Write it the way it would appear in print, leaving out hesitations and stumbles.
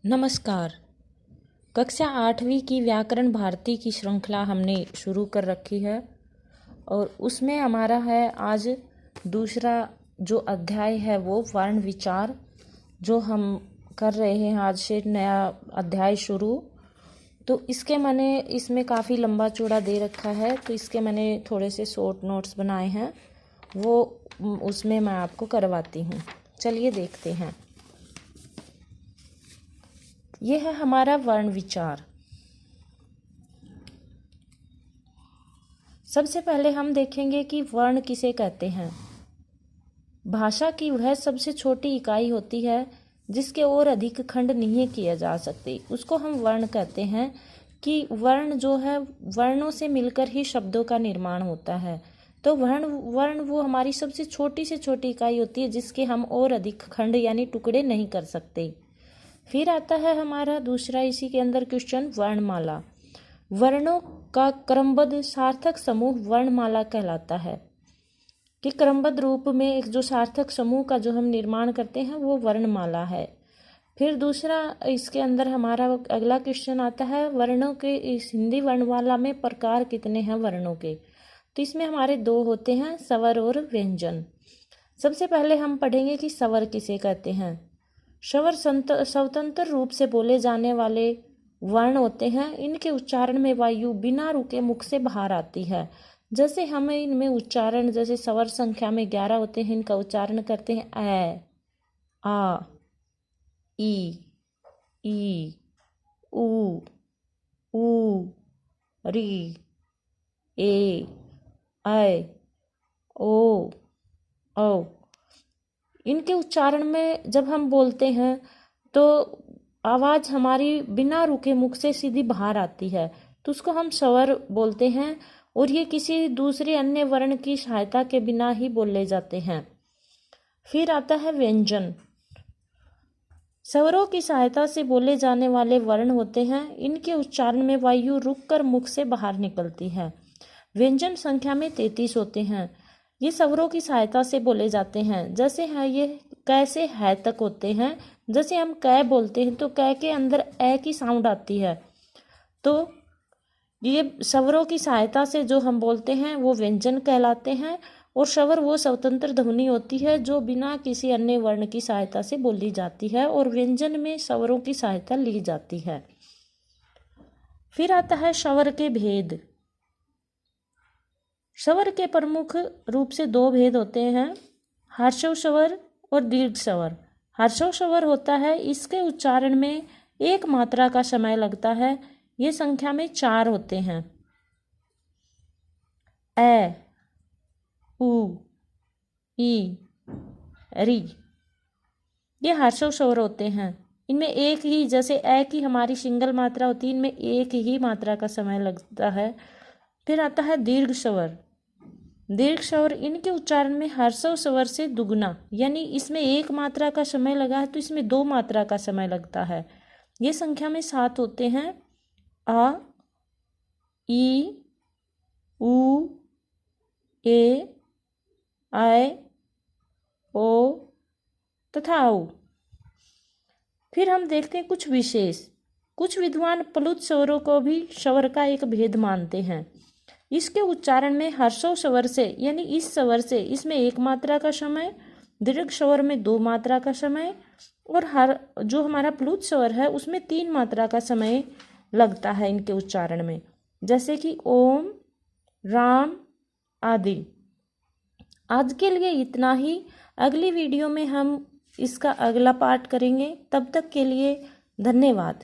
नमस्कार। कक्षा 8वीं की व्याकरण भारती की श्रृंखला हमने शुरू कर रखी है और उसमें हमारा है आज दूसरा जो अध्याय है वो वर्ण विचार, जो हम कर रहे हैं आज से नया अध्याय शुरू। तो इसमें काफ़ी लंबा चौड़ा दे रखा है, तो इसके मैंने थोड़े से शॉर्ट नोट्स बनाए हैं, वो उसमें मैं आपको करवाती हूँ। चलिए देखते हैं। यह है हमारा वर्ण विचार। सबसे पहले हम देखेंगे कि वर्ण किसे कहते हैं। भाषा की वह सबसे छोटी इकाई होती है जिसके और अधिक खंड नहीं किए जा सकते, उसको हम वर्ण कहते हैं। कि वर्ण जो है, वर्णों से मिलकर ही शब्दों का निर्माण होता है। तो वर्ण वो हमारी सबसे छोटी से छोटी इकाई होती है जिसके हम और अधिक खंड यानी टुकड़े नहीं कर सकते। फिर आता है हमारा दूसरा इसी के अंदर क्वेश्चन, वर्णमाला। वर्णों का क्रमबद्ध सार्थक समूह वर्णमाला कहलाता है। कि क्रमबद्ध रूप में एक जो सार्थक समूह का जो हम निर्माण करते हैं वो वर्णमाला है। फिर दूसरा इसके अंदर हमारा अगला क्वेश्चन आता है, वर्णों के इस हिंदी वर्णमाला में प्रकार कितने हैं वर्णों के। तो इसमें हमारे दो होते हैं, स्वर और व्यंजन। सबसे पहले हम पढ़ेंगे कि स्वर किसे कहते हैं। स्वर स्वतंत्र रूप से बोले जाने वाले वर्ण होते हैं। इनके उच्चारण में वायु बिना रुके मुख से बाहर आती है। जैसे हमें इनमें उच्चारण, जैसे स्वर संख्या में 11 होते हैं, इनका उच्चारण करते हैं ए, आ, ई, उ, री, ए, ऐ, ओ, औ। इनके उच्चारण में जब हम बोलते हैं तो आवाज़ हमारी बिना रुके मुख से सीधी बाहर आती है, तो उसको हम स्वर बोलते हैं। और ये किसी दूसरे अन्य वर्ण की सहायता के बिना ही बोले जाते हैं। फिर आता है व्यंजन। स्वरों की सहायता से बोले जाने वाले वर्ण होते हैं। इनके उच्चारण में वायु रुककर मुख से बाहर निकलती है। व्यंजन संख्या में 33 होते हैं। ये स्वरों की सहायता से बोले जाते हैं। जैसे है ये कैसे है तक होते हैं। जैसे हम कै बोलते हैं तो कै के अंदर ए की साउंड आती है, तो ये स्वरों की सहायता से जो हम बोलते हैं वो व्यंजन कहलाते हैं। और स्वर वो स्वतंत्र ध्वनि होती है जो बिना किसी अन्य वर्ण की सहायता से बोली जाती है, और व्यंजन में स्वरों की सहायता ली जाती है। फिर आता है स्वर के भेद। स्वर के प्रमुख रूप से दो भेद होते हैं, ह्रस्व स्वर और दीर्घ स्वर। ह्रस्व स्वर होता है, इसके उच्चारण में एक मात्रा का समय लगता है। ये संख्या में 4 होते हैं, ए, उ, ई, री। ये ह्रस्व स्वर होते हैं। इनमें एक ही, जैसे ए की हमारी सिंगल मात्रा होती है, इनमें एक ही मात्रा का समय लगता है। फिर आता है दीर्घ स्वर। दीर्घ स्वर, इनके उच्चारण में ह्रस्व स्वर से दुगुना, यानी इसमें एक मात्रा का समय लगा है तो इसमें 2 मात्रा का समय लगता है। ये संख्या में 7 होते हैं, आ, ई, उ, ए, ऐ, ओ तथा औ। फिर हम देखते हैं कुछ विशेष। कुछ विद्वान प्लुत स्वरों को भी स्वर का एक भेद मानते हैं। इसके उच्चारण में ह्रस्व स्वर से, यानी इस स्वर से, इसमें 1 मात्रा का समय, दीर्घ स्वर में 2 मात्रा का समय, और जो हमारा प्लुत स्वर है उसमें 3 मात्रा का समय लगता है इनके उच्चारण में, जैसे कि ओम, राम आदि। आज के लिए इतना ही। अगली वीडियो में हम इसका अगला पार्ट करेंगे। तब तक के लिए धन्यवाद।